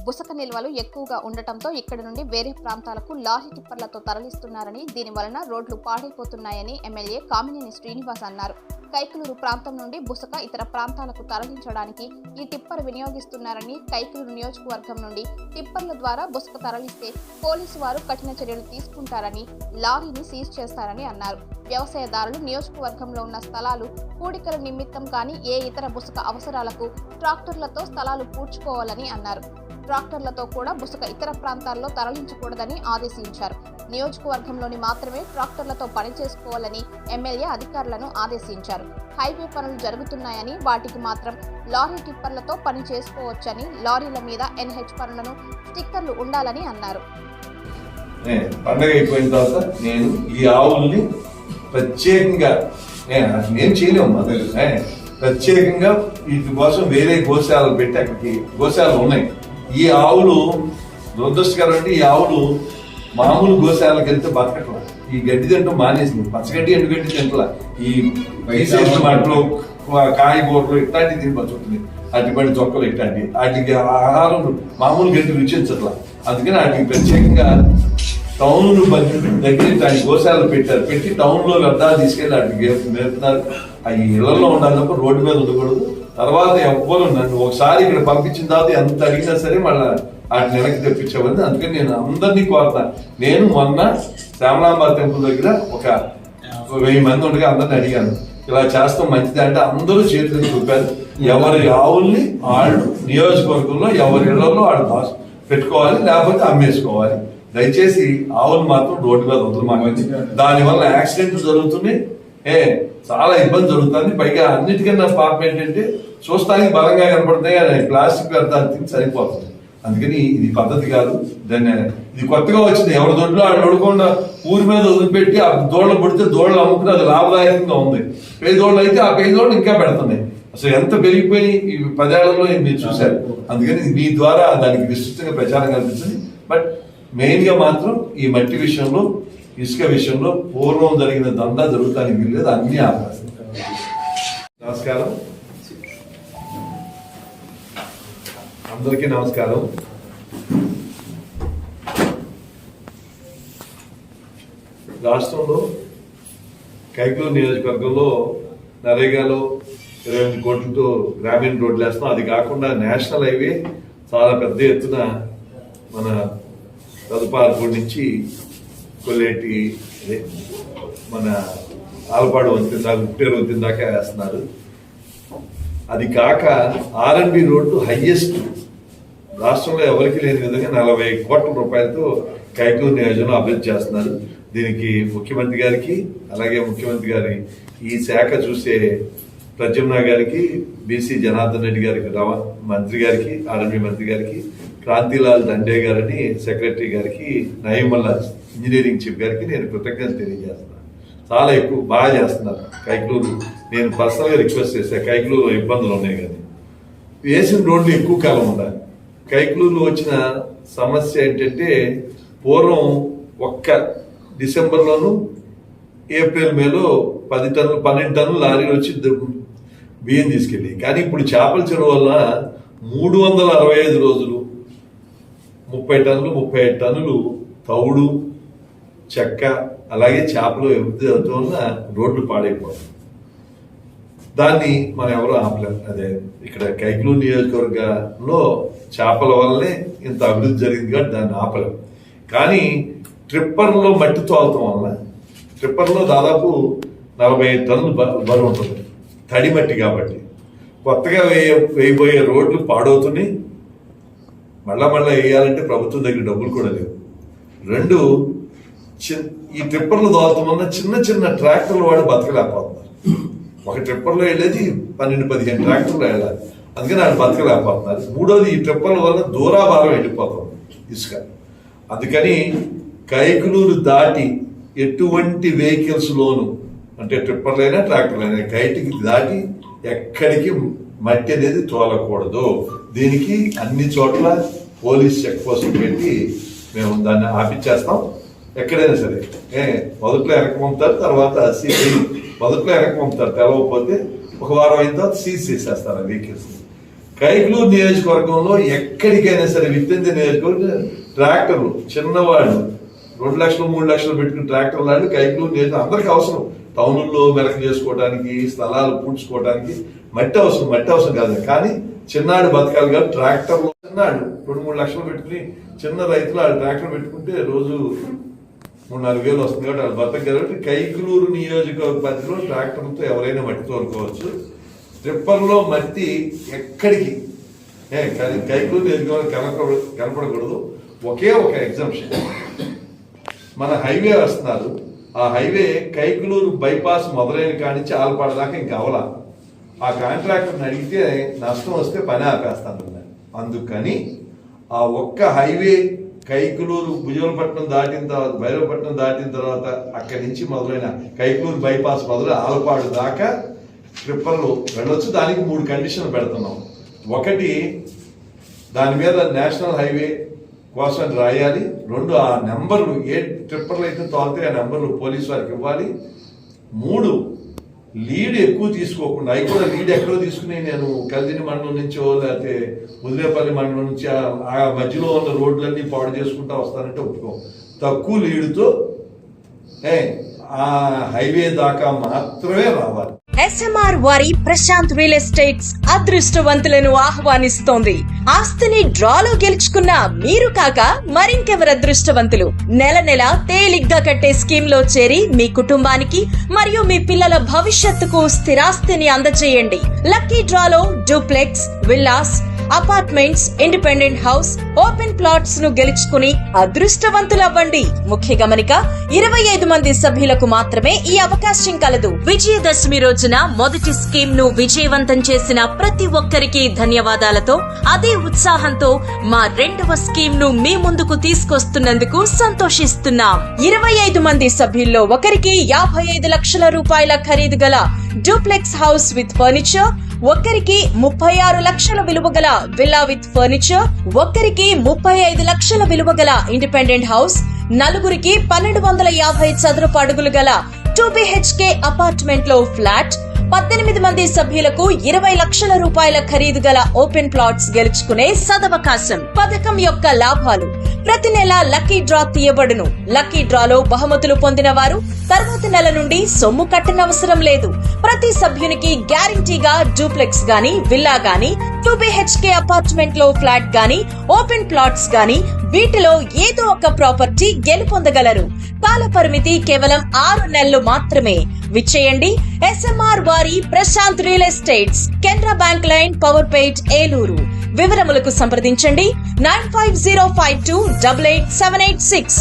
బుసక నిల్వలు ఎక్కువగా ఉండటంతో ఇక్కడి నుండి వేరే ప్రాంతాలకు లారీ టిప్పర్లతో తరలిస్తున్నారని, దీని వలన రోడ్లు పాడైపోతున్నాయని ఎమ్మెల్యే కామినేని శ్రీనివాస్ అన్నారు. కైకలూరు ప్రాంతం నుండి బుసక ఇతర ప్రాంతాలకు తరలించడానికి ఈ టిప్పర్ వినియోగిస్తున్నారని, కైకలూరు నియోజకవర్గం నుండి టిప్పర్ల ద్వారా బుసక తరలిస్తే పోలీసు వారు కఠిన చర్యలు తీసుకుంటారని, లారీని సీజ్ చేస్తారని అన్నారు. వ్యవసాయదారులు నియోజకవర్గంలో ఉన్న స్థలాలు పూడికల నిమిత్తం కానీ ఏ ఇతర బుసక అవసరాలకు ట్రాక్టర్లతో స్థలాలు పూడ్చుకోవాలని అన్నారు. ట్రాక్టర్లతో కూడా బుసక ఇతర ప్రాంతాల్లో తరలించకూడదని ఆదేశించారు. నియోజకవర్గంలోని మాత్రమే ట్రాక్టర్లతో పని చేసుకోవాలని ఎమ్మెల్యే అధికారులను ఆదేశించారు. హైవే పనులు జరుగుతున్నాయని వాటికి మాత్రం లారీ టిప్పర్లతో పని చేసుకోవచ్చని, లారీల మీద NH పనులను స్టిక్కర్లు ఉండాలని అన్నారు. పండగ అయిపోయిన తర్వాత నేను ఈ ఆవుల్ని ప్రత్యేకంగా నేను చేయలేము, ప్రత్యేకంగా వీటి కోసం వేరే గోశాలలు పెట్టి అక్కడికి గోశాలలు ఉన్నాయి. ఈ ఆవులు దురదృష్టకరం అంటే ఈ ఆవులు మామూలు గోశాలకు వెళ్తే బతకట్లా, ఈ గడ్డి తింటూ మానేసింది. పచ్చగడ్డి ఎండుగడ్డి తింటలా, ఈ మాటలు కాయగూరలు ఇట్లాంటివి తిని బతుకుతుంది. అటుపడి చొక్కలు ఇట్లాంటివి వాటికి ఆహారం మామూలు గడ్డి రుచించట్లా. అందుకని వాటికి ప్రత్యేకంగా టౌన్ దగ్గర గోశాలలు పెట్టారు. పెట్టి టౌన్ లో వ్యర్థాలు తీసుకెళ్ళి వాటికి మేపుతున్నారు. అవి ఇళ్లలో ఉండాలన్నప్పుడు రోడ్డు మీద ఉండకూడదు. తర్వాత ఎవ్వరు నన్ను ఒకసారి ఇక్కడ పంపించిన తర్వాత ఎంత అడిగినా సరే మళ్ళీ వాటిని వెనక్కి తెప్పించేవాడిని. అందుకని నేను అందరినీ కోరుతా. నేను మొన్న శ్యామలాంబ టెంపుల్ దగ్గర ఒక 1000 మంది ఉండగా అందరిని అడిగాను, ఇలా చేస్తాం మంచిది అంటే అందరూ చేతులు చూపారు. ఎవరి ఆవుల్ని వాళ్ళు నియోజకవర్గంలో ఎవరి ఇళ్లలో వాళ్ళు పెట్టుకోవాలి, లేకపోతే అమ్మేసుకోవాలి. దయచేసి ఆవులు మాత్రం రోడ్డు మీద వద్దు. మాకు దానివల్ల యాక్సిడెంట్లు జరుగుతున్నాయి, చాలా ఇబ్బంది జరుగుతుంది. పైగా అన్నిటికన్నా పాపం ఏంటంటే చూస్తానికి బలంగా కనపడుతున్నాయి కానీ ప్లాస్టిక్ వ్యర్థాలు తిని సరిపోతుంది. అందుకని ఇది పద్ధతి కాదు. దాన్ని ఇది కొత్తగా వచ్చింది. ఎవరి దొడ్లో వాళ్ళు అడగకుండా ఊరి మీద వదిలిపెట్టి ఆ దోళ్ళ పుడితే దోళ్ళు అమ్ముకుని అది లాభదాయకంగా ఉంది. పేదోళ్ళు అయితే ఆ పేదోళ్ళు ఇంకా పెడుతున్నాయి. అసలు ఎంత పెరిగిపోయి ఈ 10 ఏళ్లలో మీరు చూశారు. అందుకని మీ ద్వారా దానికి విస్తృతంగా ప్రచారం కల్పించింది. బట్ మెయిన్ గా మాత్రం ఈ మట్టి విషయంలో, ఇసుక విషయంలో పూర్వం జరిగిన దందా జరుగుతానికి వీల్లేదు, అన్ని ఆపాలి. నమస్కారం, అందరికీ నమస్కారం. రాష్ట్రంలో కైకలూరు నియోజకవర్గంలో నరేగాలో 28 కోట్లతో గ్రామీణ రోడ్లు వేస్తాం. అది కాకుండా నేషనల్ హైవే చాలా పెద్ద ఎత్తున మన తదుపారపూడి నుంచి కొల్లేటి మన ఆలపాడు వంతెన ఉప్పేరు వంతెన దాకా వేస్తున్నారు. అది కాక R&B రోడ్డు హైయెస్ట్ రాష్ట్రంలో ఎవరికి లేని విధంగా 40 కోట్ల రూపాయలతో కైకలూరు నియోజకవర్గంలో అభివృద్ధి చేస్తున్నారు. దీనికి ముఖ్యమంత్రి గారికి, అలాగే ముఖ్యమంత్రి గారి ఈ శాఖ చూసే ప్రద్యుమ్న గారికి, BC జనార్దన్ రెడ్డి గారికి, మంత్రి గారికి, R&B మంత్రి గారికి, క్రాంతిలాల్ దండే గారని సెక్రటరీ గారికి, నయీముల్లా ఇంజనీరింగ్ చీఫ్ గారికి నేను కృతజ్ఞతలు తెలియజేస్తున్నాను. చాలా ఎక్కువ బాగా చేస్తున్నారు కైకలూరు. నేను పర్సనల్గా రిక్వెస్ట్ చేశాను, కైకలూరు ఇబ్బందులు ఉన్నాయి కానీ వేసిన రోడ్లు ఎక్కువ కాలం ఉండాలి. కైకలూరులో వచ్చిన సమస్య ఏంటంటే పూర్వం ఒక్క డిసెంబర్లోను ఏప్రిల్ మేలో 10 టన్నులు 12 టన్నులు లారీలు వచ్చి బియ్యం తీసుకెళ్ళి, కానీ ఇప్పుడు చేపల చెరువు వల్ల 365 రోజులు 30 టన్నులు 35 టన్నులు తౌడు, చెక్క, అలాగే చేపలు అవుతూ వల్ల రోడ్లు పాడైపోతాయి. దాన్ని మనం ఎవరో ఆపలేం. అదే ఇక్కడ కైకలూరు నియోజకవర్గంలో చేపల వల్లనే ఇంత అభివృద్ధి జరిగింది కాబట్టి దాన్ని ఆపలేం. కానీ ట్రిప్పర్లో మట్టి తోలటం వల్ల, ట్రిప్పర్లో దాదాపు 45 టన్నులు బరువు ఉంటుంది, తడి మట్టి కాబట్టి కొత్తగా వేయబోయే రోడ్లు పాడవుతున్నాయి. మళ్ళా వేయాలంటే ప్రభుత్వం దగ్గర డబ్బులు కూడా లేవు. 2, ఈ ట్రిప్పర్లు దోలటం వల్ల చిన్న చిన్న ట్రాక్టర్లు వాడు బతకలేకపోతున్నారు. ఒక ట్రిప్పర్లో వెళ్ళేది 12-15 ట్రాక్టర్లు వెళ్ళాలి, అందుకని వాళ్ళు బతకలేకపోతున్నారు. 3వది ఈ ట్రిప్పర్ల వల్ల దూరాభారం వెళ్ళిపోతుంది ఇసుక. అందుకని కైకలూరు దాటి ఎటువంటి వెహికల్స్ లోను, అంటే ట్రిప్పర్లైనా ట్రాక్టర్లైనా కైటికి దాటి ఎక్కడికి మట్టి అనేది తోలకూడదు. దీనికి అన్ని చోట్ల పోలీస్ చెక్ పోస్ట్ పెట్టి మేము దాన్ని ఆపిచ్చేస్తాం. ఎక్కడైనా సరే మొదట్లో వెనక్కి పంపుతారు, తర్వాత మొదట్లో వెనక్కి పంపుతారు, తెలవకపోతే 1 వారం అయిన తర్వాత సీజ్ చేసేస్తారు ఆ వెహికల్స్. కైకలూరు నియోజకవర్గంలో ఎక్కడికైనా సరే విత్తింది నియోజకవర్గం ట్రాక్టర్లు చిన్నవాళ్ళు 2 లక్షలు 3 లక్షలు పెట్టుకుని ట్రాక్టర్లు లాంటి కైకలూరు నియోజకవర్గం అందరికి అవసరం. టౌన్లో మెలక చేసుకోవడానికి, స్థలాలు పూడ్చుకోవడానికి మట్టి అవసరం కాదు. కానీ చిన్నాడు బతకాలి కాదు. ట్రాక్టర్లు చిన్నాడు 2-3 లక్షలు పెట్టుకుని చిన్న రైతులు వాళ్ళు ట్రాక్టర్ పెట్టుకుంటే రోజు 3-4 వేలు వస్తుంది కాబట్టి వాళ్ళు బతక కాబట్టి కైకలూరు నియోజకవర్గ పరిధిలో ట్రాక్టర్లతో ఎవరైనా మట్టి తోలుకోవచ్చు. ట్రిప్పర్లో మట్టి ఎక్కడికి కైకలూరు నియోజకవర్గం కనపడకూడదు. ఒకే ఒక ఎగ్జామ్షన్, మన హైవే వస్తున్నారు. ఆ హైవే కైకలూరు బైపాస్ మొదలైన కానించి ఆలపాడ దాకా ఇంకా అవలా. ఆ కాంట్రాక్టర్ని అడిగితే నష్టం వస్తే పని ఆపేస్తాను. అందుకని ఆ ఒక్క హైవే కైకలూరు భుజవలపట్నం దాటిన తర్వాత, భైరవపట్నం దాటిన తర్వాత అక్కడి నుంచి మొదలైన కైకలూరు బైపాస్ మొదలు ఆలపాడు దాకా ట్రిప్పర్లు వెళ్ళొచ్చు. దానికి 3 కండిషన్లు పెడుతున్నాం. ఒకటి, దాని మీద నేషనల్ హైవే కోసం రాయాలి. 2, ఆ నెంబర్లు ఏ ట్రిప్పర్లు అయితే తోలితే ఆ నెంబర్లు పోలీసు వారికి ఇవ్వాలి. 3, లీడ్ ఎక్కువ తీసుకోకుండా, అవి కూడా లీడ్ ఎక్కడో తీసుకుని నేను కలిదిని మండలం నుంచో లేకపోతే ఉదిలేపల్లి మండలం నుంచి ఆ మధ్యలో ఉన్న రోడ్లన్నీ పాడు చేసుకుంటా వస్తానంటే ఒప్పుకో. తక్కువ లీడ్తో ఆ హైవే దాకా మాత్రమే రావాలి. SMR వారి ప్రశాంత్ రియల్ ఎస్టేట్స్ అదృష్టవంతులను ఆహ్వానిస్తోంది. ఆస్తిని డ్రాలో గెలుచుకున్న మీరు కాక మరింకెవరు అదృష్టవంతులు? నెల నెల తేలిగ్గా కట్టే స్కీమ్ లో చేరి మీ కుటుంబానికి మరియు మీ పిల్లల భవిష్యత్తుకు స్థిరాస్తిని అందజేయండి. లక్కీ డ్రాలో duplex, villas, apartments, independent house, open plots ను గెలుచుకుని అదృష్టవంతులవ్వండి. ముఖ్య గమనిక, 25 మంది సభ్యులకు మాత్రమే ఈ అవకాశం కలదు. విజయదశమి రోజున మొదటి స్కీమ్ ను విజయవంతం చేసిన ప్రతి ఒక్కరికి ధన్యవాదాలతో, అదే ఉత్సాహంతో మా 2వ స్కీమ్ ను మీ ముందుకు తీసుకొస్తున్నందుకు సంతోషిస్తున్నాం. 25 మంది సభ్యుల్లో ఒకరికి 55 లక్షల రూపాయల ఖరీదు గల డూప్లెక్స్ హౌస్ విత్ ఫర్నిచర్, ఒక్కరికి 36 లక్షల విలువ గల విల్లా విత్ ఫర్నిచర్, ఒక్కరికి 35 లక్షల విలువ గల ఇండిపెండెంట్ హౌస్, నలుగురికి 1250 చదరపు అడుగులు గల 2 BHK అపార్ట్మెంట్ లో ఫ్లాట్, 18 మంది సభ్యులకు 20 లక్షల రూపాయల ఖరీదు గల ఓపెన్ ప్లాట్స్ గెలుచుకునే సదవకాశం. పథకం యొక్క లాభాలు: ప్రతి నెల లక్కీ డ్రా తీయబడును. లక్కీ డ్రాలో బహుమతులు పొందిన వారు తర్వాతి నెల నుండి సొమ్ము కట్టనవసరం లేదు. ప్రతి సభ్యునికి గ్యారంటీగా డూప్లెక్స్ గాని, విల్లా గాని, 2 BHK అపార్ట్మెంట్ లో ఫ్లాట్ గాని, ఓపెన్ ప్లాట్స్ గాని, వీటిలో ఏదో ఒక ప్రాపర్టీ గెలుపొందగలరు. కాల పరిమితి కేవలం 6 నెలలు మాత్రమే. విచ్చేయండి SMR వారి Prashanth real estates, Canara bank line, Powerpet, Eluru. వివరములకు సంప్రదించండి 9505288786.